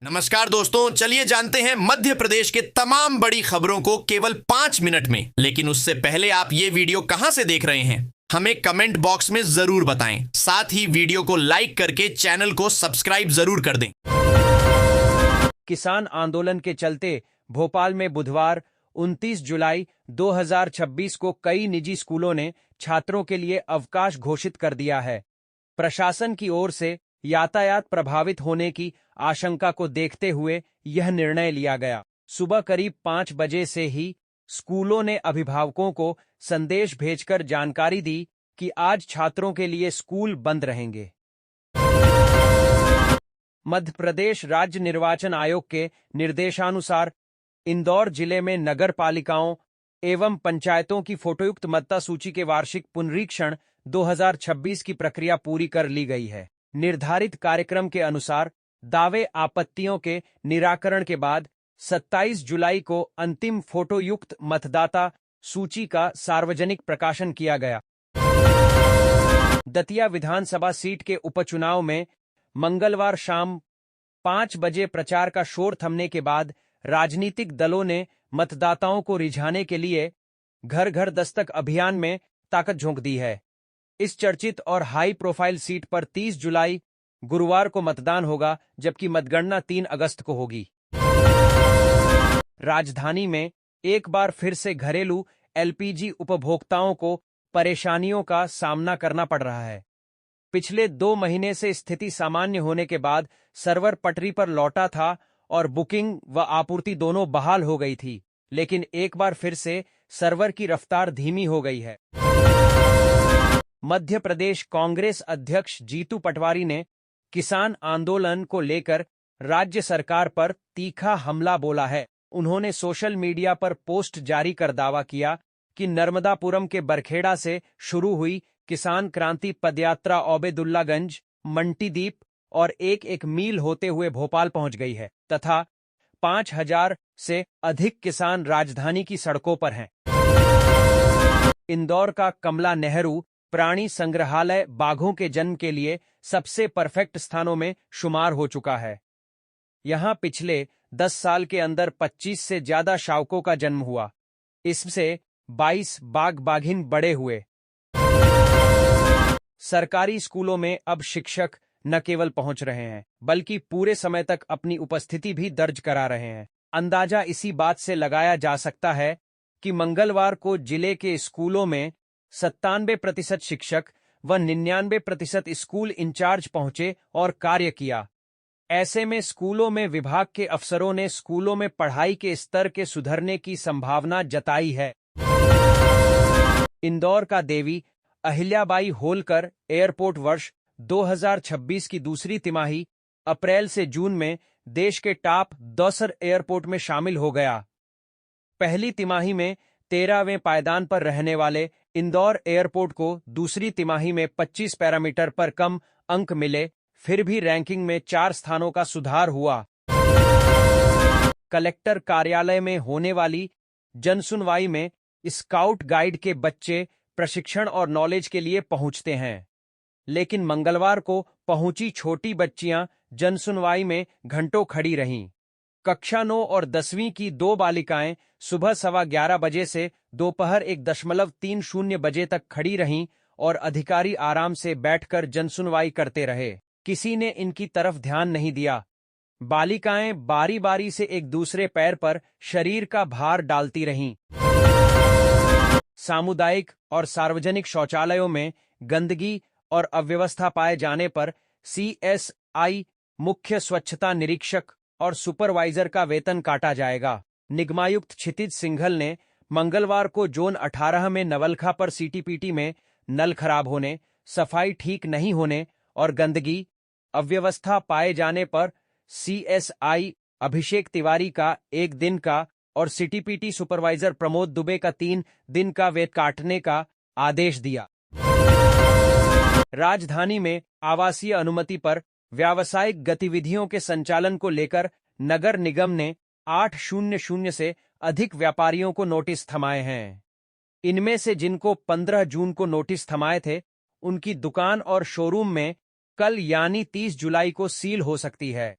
नमस्कार दोस्तों, चलिए जानते हैं मध्य प्रदेश के तमाम बड़ी खबरों को केवल 5 मिनट में। लेकिन उससे पहले आप ये वीडियो कहां से देख रहे हैं हमें कमेंट बॉक्स में जरूर बताएं। साथ ही वीडियो को लाइक करके चैनल को सब्सक्राइब जरूर कर दें। किसान आंदोलन के चलते भोपाल में बुधवार 29 जुलाई 2026 को कई निजी स्कूलों ने छात्रों के लिए अवकाश घोषित कर दिया है। प्रशासन की ओर से यातायात प्रभावित होने की आशंका को देखते हुए यह निर्णय लिया गया। सुबह करीब 5 बजे से ही स्कूलों ने अभिभावकों को संदेश भेजकर जानकारी दी कि आज छात्रों के लिए स्कूल बंद रहेंगे। मध्य प्रदेश राज्य निर्वाचन आयोग के निर्देशानुसार इंदौर जिले में नगर पालिकाओं एवं पंचायतों की फोटोयुक्त मतदाता सूची के वार्षिक पुनरीक्षण 2026 की प्रक्रिया पूरी कर ली गई है। निर्धारित कार्यक्रम के अनुसार दावे आपत्तियों के निराकरण के बाद 27 जुलाई को अंतिम फोटोयुक्त मतदाता सूची का सार्वजनिक प्रकाशन किया गया। दतिया विधानसभा सीट के उपचुनाव में मंगलवार शाम 5 बजे प्रचार का शोर थमने के बाद राजनीतिक दलों ने मतदाताओं को रिझाने के लिए घर घर दस्तक अभियान में ताकत झोंक दी है। इस चर्चित और हाई प्रोफाइल सीट पर 30 जुलाई गुरुवार को मतदान होगा, जबकि मतगणना 3 अगस्त को होगी। राजधानी में एक बार फिर से घरेलू एलपीजी उपभोक्ताओं को परेशानियों का सामना करना पड़ रहा है। पिछले 2 महीने से स्थिति सामान्य होने के बाद सर्वर पटरी पर लौटा था और बुकिंग व आपूर्ति दोनों बहाल हो गई थी, लेकिन एक बार फिर से सर्वर की रफ्तार धीमी हो गई है। मध्य प्रदेश कांग्रेस अध्यक्ष जीतू पटवारी ने किसान आंदोलन को लेकर राज्य सरकार पर तीखा हमला बोला है। उन्होंने सोशल मीडिया पर पोस्ट जारी कर दावा किया कि नर्मदापुरम के बरखेड़ा से शुरू हुई किसान क्रांति पदयात्रा ओबेदुल्लागंज, मंटीदीप और एक मील होते हुए भोपाल पहुंच गई है तथा 5000 से अधिक किसान राजधानी की सड़कों पर हैं। इंदौर का कमला नेहरू प्राणी संग्रहालय बाघों के जन्म के लिए सबसे परफेक्ट स्थानों में शुमार हो चुका है। यहां पिछले 10 साल के अंदर 25 से ज्यादा शावकों का जन्म हुआ। इससे 22 बाघ बाघिन बड़े हुए। सरकारी स्कूलों में अब शिक्षक न केवल पहुंच रहे हैं, बल्कि पूरे समय तक अपनी उपस्थिति भी दर्ज करा रहे हैं। अंदाजा इसी बात से लगाया जा सकता है कि मंगलवार को जिले के स्कूलों में 97% शिक्षक व 99% स्कूल इंचार्ज पहुंचे और कार्य किया। ऐसे में स्कूलों में विभाग के अफसरों ने स्कूलों में पढ़ाई के स्तर के सुधरने की संभावना जताई है। इंदौर का देवी अहिल्याबाई होलकर एयरपोर्ट वर्ष 2026 की दूसरी तिमाही अप्रैल से जून में देश के टॉप 10 एयरपोर्ट में शामिल हो गया। पहली तिमाही में 13वें पायदान पर रहने वाले इंदौर एयरपोर्ट को दूसरी तिमाही में 25 पैरामीटर पर कम अंक मिले, फिर भी रैंकिंग में 4 स्थानों का सुधार हुआ। कलेक्टर कार्यालय में होने वाली जनसुनवाई में स्काउट गाइड के बच्चे प्रशिक्षण और नॉलेज के लिए पहुंचते हैं, लेकिन मंगलवार को पहुंची छोटी बच्चियां जनसुनवाई में घंटों खड़ी रहीं। कक्षा 9 और 10वीं की 2 बालिकाएं सुबह 11:15 बजे से दोपहर 1:30 बजे तक खड़ी रहीं और अधिकारी आराम से बैठकर जनसुनवाई करते रहे। किसी ने इनकी तरफ ध्यान नहीं दिया। बालिकाएं बारी बारी से एक दूसरे पैर पर शरीर का भार डालती रहीं। सामुदायिक और सार्वजनिक शौचालयों में गंदगी और अव्यवस्था पाए जाने पर CSI मुख्य स्वच्छता निरीक्षक और सुपरवाइजर का वेतन काटा जाएगा। निगमायुक्त क्षितिज सिंघल ने मंगलवार को जोन 18 में नवलखा पर CTPT में नल खराब होने, सफाई ठीक नहीं होने और गंदगी अव्यवस्था पाए जाने पर CSI अभिषेक तिवारी का 1 दिन का और CTPT सुपरवाइजर प्रमोद दुबे का 3 दिन का वेतन काटने का आदेश दिया। राजधानी में आवासीय अनुमति पर व्यावसायिक गतिविधियों के संचालन को लेकर नगर निगम ने 800 से अधिक व्यापारियों को नोटिस थमाए हैं। इनमें से जिनको 15 जून को नोटिस थमाए थे, उनकी दुकान और शोरूम में कल यानी 30 जुलाई को सील हो सकती है।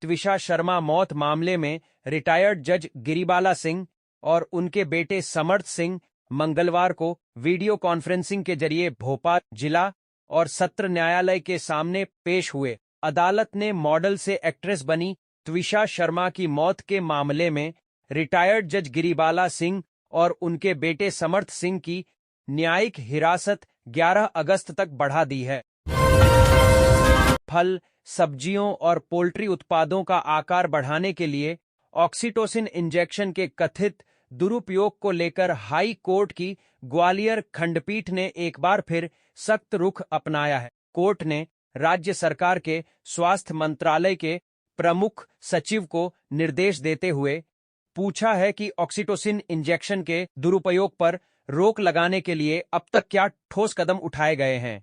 त्विषा शर्मा मौत मामले में रिटायर्ड जज गिरिबाला सिंह और उनके बेटे समर्थ सिंह मंगलवार को वीडियो कॉन्फ्रेंसिंग के जरिए भोपाल जिला और सत्र न्यायालय के सामने पेश हुए। अदालत ने मॉडल से एक्ट्रेस बनी त्विषा शर्मा की मौत के मामले में रिटायर्ड जज गिरिबाला सिंह और उनके बेटे समर्थ सिंह की न्यायिक हिरासत 11 अगस्त तक बढ़ा दी है। फल, सब्जियों और पोल्ट्री उत्पादों का आकार बढ़ाने के लिए ऑक्सीटोसिन इंजेक्शन के कथित दुरुपयोग को लेकर हाई कोर्ट की ग्वालियर खंडपीठ ने एक बार फिर सख्त रुख अपनाया है। कोर्ट ने राज्य सरकार के स्वास्थ्य मंत्रालय के प्रमुख सचिव को निर्देश देते हुए पूछा है कि ऑक्सीटोसिन इंजेक्शन के दुरुपयोग पर रोक लगाने के लिए अब तक क्या ठोस कदम उठाए गए हैं।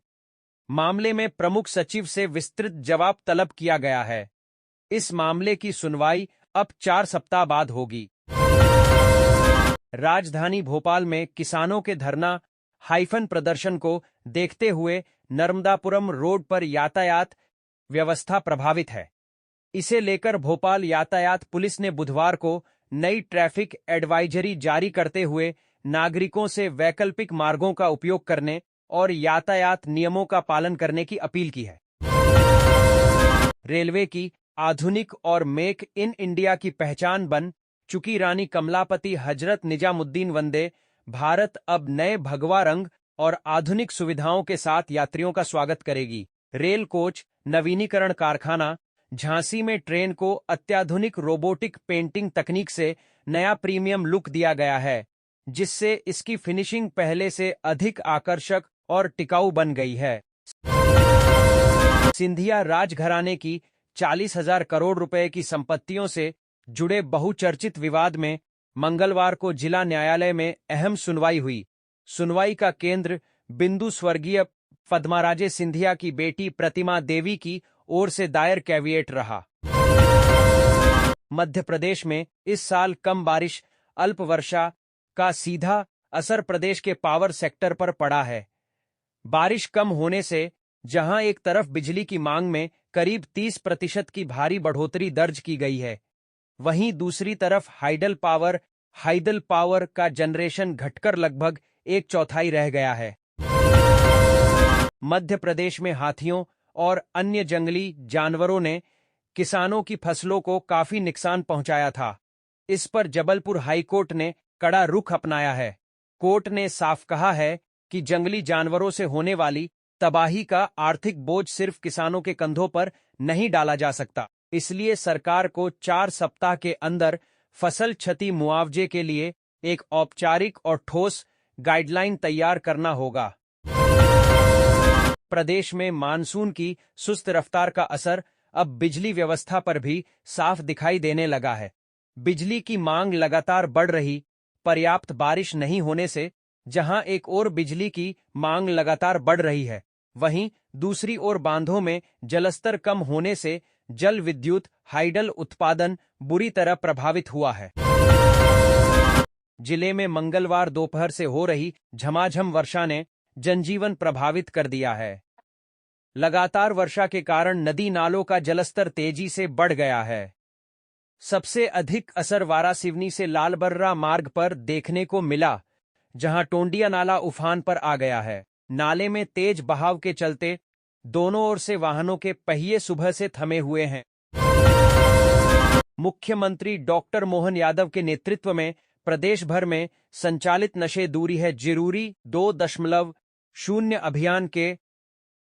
मामले में प्रमुख सचिव से विस्तृत जवाब तलब किया गया है। इस मामले की सुनवाई अब 4 सप्ताह बाद होगी। राजधानी भोपाल में किसानों के धरना हाइफन प्रदर्शन को देखते हुए नर्मदापुरम रोड पर यातायात व्यवस्था प्रभावित है। इसे लेकर भोपाल यातायात पुलिस ने बुधवार को नई ट्रैफिक एडवाइजरी जारी करते हुए नागरिकों से वैकल्पिक मार्गों का उपयोग करने और यातायात नियमों का पालन करने की अपील की है। रेलवे की आधुनिक और मेक इन इंडिया की पहचान बन चुकी रानी कमलापति हजरत निजामुद्दीन वंदे भारत अब नए भगवा रंग और आधुनिक सुविधाओं के साथ यात्रियों का स्वागत करेगी। रेल कोच नवीनीकरण कारखाना झांसी में ट्रेन को अत्याधुनिक रोबोटिक पेंटिंग तकनीक से नया प्रीमियम लुक दिया गया है, जिससे इसकी फिनिशिंग पहले से अधिक आकर्षक और टिकाऊ बन गई है। सिंधिया राजघराने की 40,000 करोड़ रुपए की संपत्तियों से जुड़े बहुचर्चित विवाद में मंगलवार को जिला न्यायालय में अहम सुनवाई हुई। सुनवाई का केंद्र बिंदु स्वर्गीय पद्माराजे सिंधिया की बेटी प्रतिमा देवी की ओर से दायर कैविएट रहा। मध्य प्रदेश में इस साल कम बारिश, अल्प वर्षा का सीधा असर प्रदेश के पावर सेक्टर पर पड़ा है। बारिश कम होने से जहां एक तरफ बिजली की मांग में करीब 30% की भारी बढ़ोतरी दर्ज की गई है, वहीं दूसरी तरफ हाइडल पावर का जनरेशन घटकर लगभग 1/4 रह गया है। मध्य प्रदेश में हाथियों और अन्य जंगली जानवरों ने किसानों की फसलों को काफी नुकसान पहुंचाया था। इस पर जबलपुर हाईकोर्ट ने कड़ा रुख अपनाया है। कोर्ट ने साफ कहा है कि जंगली जानवरों से होने वाली तबाही का आर्थिक बोझ सिर्फ किसानों के कंधों पर नहीं डाला जा सकता, इसलिए सरकार को 4 सप्ताह के अंदर फसल क्षति मुआवजे के लिए एक औपचारिक और ठोस गाइडलाइन तैयार करना होगा। प्रदेश में मानसून की सुस्त रफ्तार का असर अब बिजली व्यवस्था पर भी साफ दिखाई देने लगा है। बिजली की मांग लगातार बढ़ रही, पर्याप्त बारिश नहीं होने से जहां एक ओर बिजली की मांग लगातार बढ़ रही है, वहीं दूसरी ओर बांधों में जलस्तर कम होने से जल विद्युत हाइडल उत्पादन बुरी तरह प्रभावित हुआ है। जिले में मंगलवार दोपहर से हो रही झमाझम वर्षा ने जनजीवन प्रभावित कर दिया है। लगातार वर्षा के कारण नदी नालों का जलस्तर तेजी से बढ़ गया है। सबसे अधिक असर वारासिवनी से लालबर्रा मार्ग पर देखने को मिला, जहां टोंडिया नाला उफान पर आ गया है। नाले में तेज बहाव के चलते दोनों ओर से वाहनों के पहिए सुबह से थमे हुए हैं। मुख्यमंत्री डॉक्टर मोहन यादव के नेतृत्व में प्रदेश भर में संचालित नशे दूरी है जरूरी 2.0 अभियान के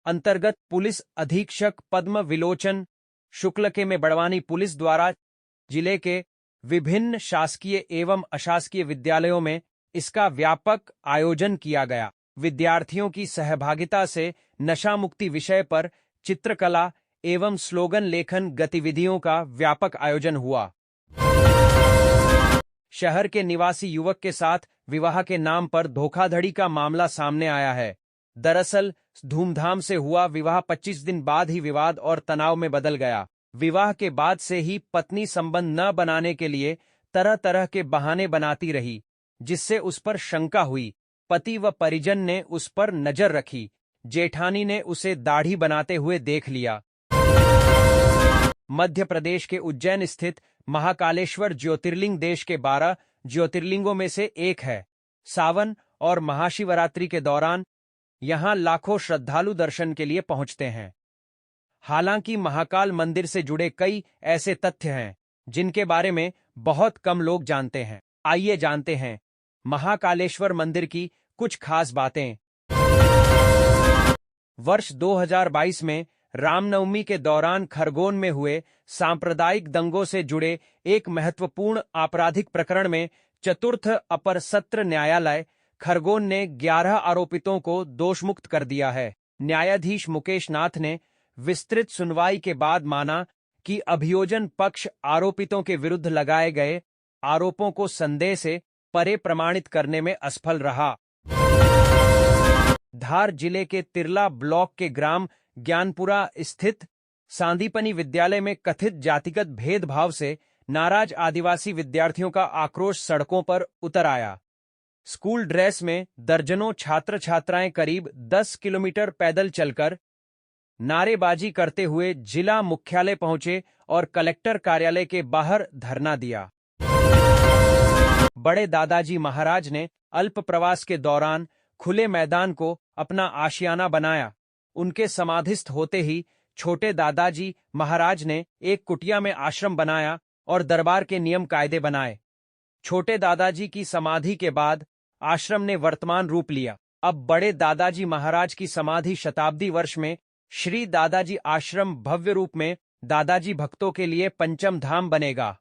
अंतर्गत पुलिस अधीक्षक पद्म विलोचन शुक्ल के में बड़वानी पुलिस द्वारा जिले के विभिन्न शासकीय एवं अशासकीय विद्यालयों में इसका व्यापक आयोजन किया गया। विद्यार्थियों की सहभागिता से नशा मुक्ति विषय पर चित्रकला एवं स्लोगन लेखन गतिविधियों का व्यापक आयोजन हुआ। शहर के निवासी युवक के साथ विवाह के नाम पर धोखाधड़ी का मामला सामने आया है। दरअसल धूमधाम से हुआ विवाह 25 दिन बाद ही विवाद और तनाव में बदल गया। विवाह के बाद से ही पत्नी संबंध न बनाने के लिए तरह तरह के बहाने बनाती रही, जिससे उस पर शंका हुई। पति व परिजन ने उस पर नजर रखी। जेठानी ने उसे दाढ़ी बनाते हुए देख लिया। मध्य प्रदेश के उज्जैन स्थित महाकालेश्वर ज्योतिर्लिंग देश के 12 ज्योतिर्लिंगों में से एक है। सावन और महाशिवरात्रि के दौरान यहां लाखों श्रद्धालु दर्शन के लिए पहुंचते हैं। हालांकि महाकाल मंदिर से जुड़े कई ऐसे तथ्य हैं जिनके बारे में बहुत कम लोग जानते हैं। आइए जानते हैं महाकालेश्वर मंदिर की कुछ खास बातें। वर्ष 2022 में रामनवमी के दौरान खरगोन में हुए सांप्रदायिक दंगों से जुड़े एक महत्वपूर्ण आपराधिक प्रकरण में चतुर्थ अपर सत्र न्यायालय खरगोन ने 11 आरोपितों को दोषमुक्त कर दिया है। न्यायाधीश मुकेश नाथ ने विस्तृत सुनवाई के बाद माना कि अभियोजन पक्ष आरोपितों के विरुद्ध लगाए गए आरोपों को संदेह से परे प्रमाणित करने में असफल रहा। धार जिले के तिरला ब्लॉक के ग्राम ज्ञानपुरा स्थित सांदीपनी विद्यालय में कथित जातिगत भेदभाव से नाराज आदिवासी विद्यार्थियों का आक्रोश सड़कों पर उतर आया। स्कूल ड्रेस में दर्जनों छात्र छात्राएं करीब 10 किलोमीटर पैदल चलकर नारेबाजी करते हुए जिला मुख्यालय पहुंचे और कलेक्टर कार्यालय के बाहर धरना दिया। बड़े दादाजी महाराज ने अल्प प्रवास के दौरान खुले मैदान को अपना आशियाना बनाया। उनके समाधिस्थ होते ही छोटे दादाजी महाराज ने एक कुटिया में आश्रम बनाया और दरबार के नियम कायदे बनाए। छोटे दादाजी की समाधि के बाद आश्रम ने वर्तमान रूप लिया। अब बड़े दादाजी महाराज की समाधि शताब्दी वर्ष में श्री दादाजी आश्रम भव्य रूप में दादाजी भक्तों के लिए पंचम धाम बनेगा।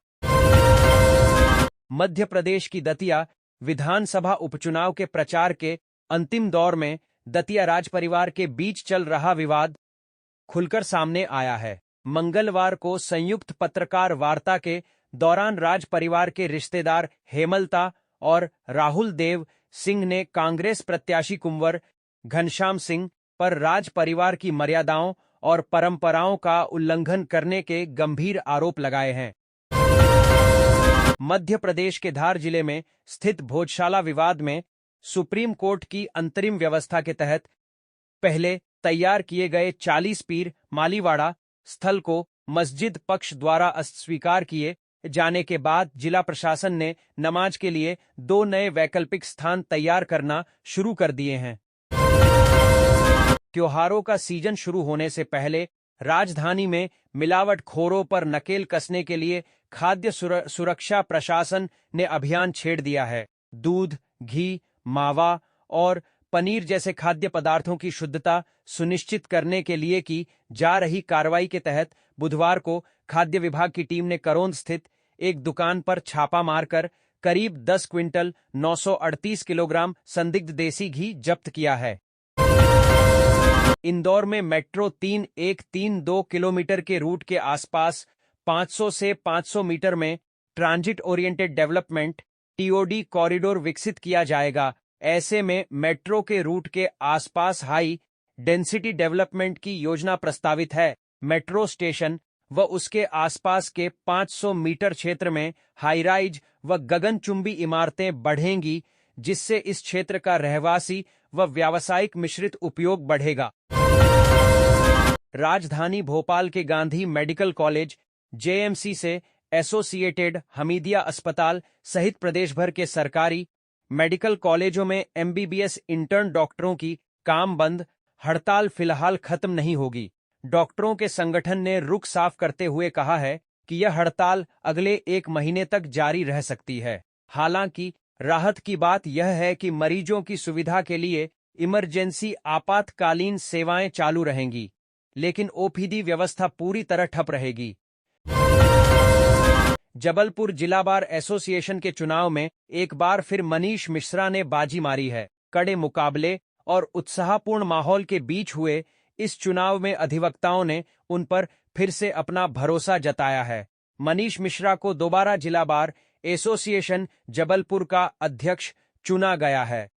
मध्य प्रदेश की दतिया विधानसभा उपचुनाव के प्रचार के अंतिम दौर में दतिया राज परिवार के बीच चल रहा विवाद खुलकर सामने आया है। मंगलवार को संयुक्त पत्रकार वार्ता के दौरान राज परिवार के रिश्तेदार हेमलता और राहुल देव सिंह ने कांग्रेस प्रत्याशी कुंवर घनश्याम सिंह पर राज परिवार की मर्यादाओं और परंपराओं का उल्लंघन करने के गंभीर आरोप लगाए हैं। मध्य प्रदेश के धार जिले में स्थित भोजशाला विवाद में सुप्रीम कोर्ट की अंतरिम व्यवस्था के तहत पहले तैयार किए गए 40 पीर मालीवाड़ा स्थल को मस्जिद पक्ष द्वारा अस्वीकार किए जाने के बाद जिला प्रशासन ने नमाज के लिए 2 नए वैकल्पिक स्थान तैयार करना शुरू कर दिए हैं। त्योहारों का सीजन शुरू होने से पहले राजधानी में मिलावटखोरों पर नकेल कसने के लिए खाद्य सुरक्षा प्रशासन ने अभियान छेड़ दिया है। दूध, घी, मावा और पनीर जैसे खाद्य पदार्थों की शुद्धता सुनिश्चित करने के लिए की जा रही कार्रवाई के तहत बुधवार को खाद्य विभाग की टीम ने करोंद स्थित एक दुकान पर छापा मारकर करीब 10 क्विंटल 938 किलोग्राम संदिग्ध देसी घी जब्त किया है। इंदौर में मेट्रो 3132 किलोमीटर के रूट के आसपास 500 से 500 मीटर में transit oriented development TOD corridor विकसित किया जाएगा। ऐसे में मेट्रो के रूट के आसपास हाई डेंसिटी डेवलपमेंट की योजना प्रस्तावित है। मेट्रो स्टेशन व उसके आसपास के 500 मीटर क्षेत्र में हाईराइज व गगनचुंबी इमारतें बढ़ेंगी, जिससे इस क्षेत्र का रहवासी व व्यावसायिक मिश्रित उपयोग बढ़ेगा। राजधानी भोपाल के गांधी मेडिकल कॉलेज जेएमसी से एसोसिएटेड हमीदिया अस्पताल सहित प्रदेश भर के सरकारी मेडिकल कॉलेजों में एमबीबीएस इंटर्न डॉक्टरों की काम बंद हड़ताल फिलहाल खत्म नहीं होगी। डॉक्टरों के संगठन ने रुख साफ करते हुए कहा है कि यह हड़ताल अगले 1 महीने तक जारी रह सकती है। हालांकि राहत की बात यह है कि मरीजों की सुविधा के लिए इमरजेंसी आपातकालीन सेवाएं चालू रहेंगी, लेकिन ओपीडी व्यवस्था पूरी तरह ठप रहेगी। जबलपुर जिला बार एसोसिएशन के चुनाव में एक बार फिर मनीष मिश्रा ने बाजी मारी है। कड़े मुकाबले और उत्साहपूर्ण माहौल के बीच हुए इस चुनाव में अधिवक्ताओं ने उन पर फिर से अपना भरोसा जताया है। मनीष मिश्रा को दोबारा जिला बार एसोसिएशन जबलपुर का अध्यक्ष चुना गया है।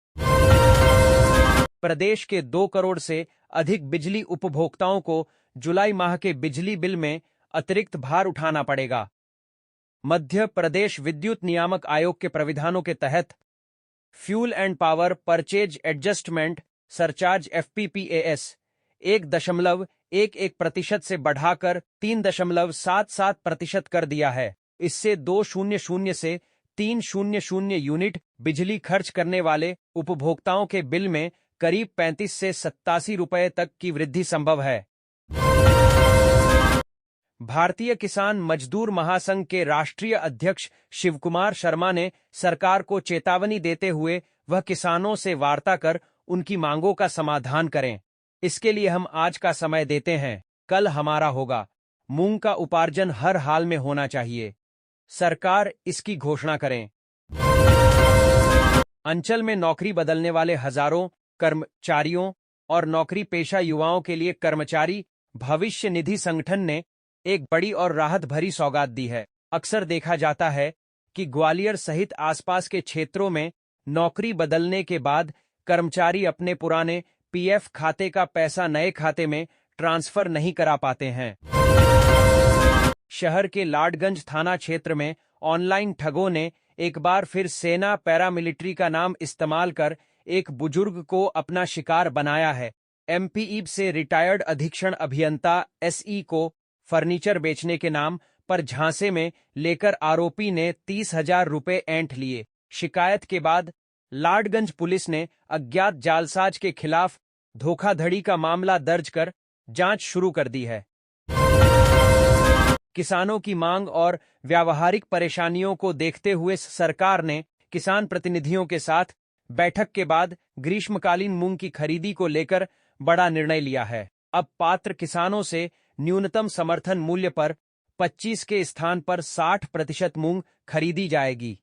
प्रदेश के 2 करोड़ से अधिक बिजली उपभोक्ताओं को जुलाई माह के बिजली बिल में अतिरिक्त भार उठाना पड़ेगा। मध्य प्रदेश विद्युत नियामक आयोग के प्राविधानों के तहत fuel and power purchase adjustment surcharge FPPAS 1% से बढ़ाकर 3.77% कर दिया है। इससे 200 से 300 यूनिट बिजली खर्च करने वाले उपभोक्ताओं के बिल में करीब 35 से 87 रुपए तक की वृद्धि संभव है। भारतीय किसान मजदूर महासंघ के राष्ट्रीय अध्यक्ष शिवकुमार शर्मा ने सरकार को चेतावनी देते हुए वह किसानों से वार्ता कर उनकी मांगों का समाधान करें। इसके लिए हम आज का समय देते हैं, कल हमारा होगा। मूंग का उपार्जन हर हाल में होना चाहिए। सरकार इसकी घोषणा करें। अंचल में नौकरी बदलने वाले हजारों कर्मचारियों और नौकरी पेशा युवाओं के लिए कर्मचारी भविष्य निधि संगठन ने एक बड़ी और राहत भरी सौगात दी है। अक्सर देखा जाता है कि ग्वालियर सहित आसपास के क्षेत्रों में नौकरी बदलने के बाद कर्मचारी अपने पुराने पीएफ खाते का पैसा नए खाते में ट्रांसफर नहीं करा पाते हैं। शहर के लाडगंज थाना क्षेत्र में ऑनलाइन ठगों ने एक बार फिर सेना पैरामिलिट्री का नाम इस्तेमाल कर एक बुजुर्ग को अपना शिकार बनाया है। एमपीईब से रिटायर्ड अधीक्षण अभियंता एसई को फर्नीचर बेचने के नाम पर झांसे में लेकर आरोपी ने 30,000 रुपए ऐंठ लिए। शिकायत के बाद लाडगंज पुलिस ने अज्ञात जालसाज के खिलाफ धोखाधड़ी का मामला दर्ज कर जांच शुरू कर दी है। किसानों की मांग और व्यावहारिक परेशानियों को देखते हुए सरकार ने किसान प्रतिनिधियों के साथ बैठक के बाद ग्रीष्मकालीन मूंग की खरीदी को लेकर बड़ा निर्णय लिया है। अब पात्र किसानों से न्यूनतम समर्थन मूल्य पर 25 के स्थान पर 60% मूंग खरीदी जाएगी।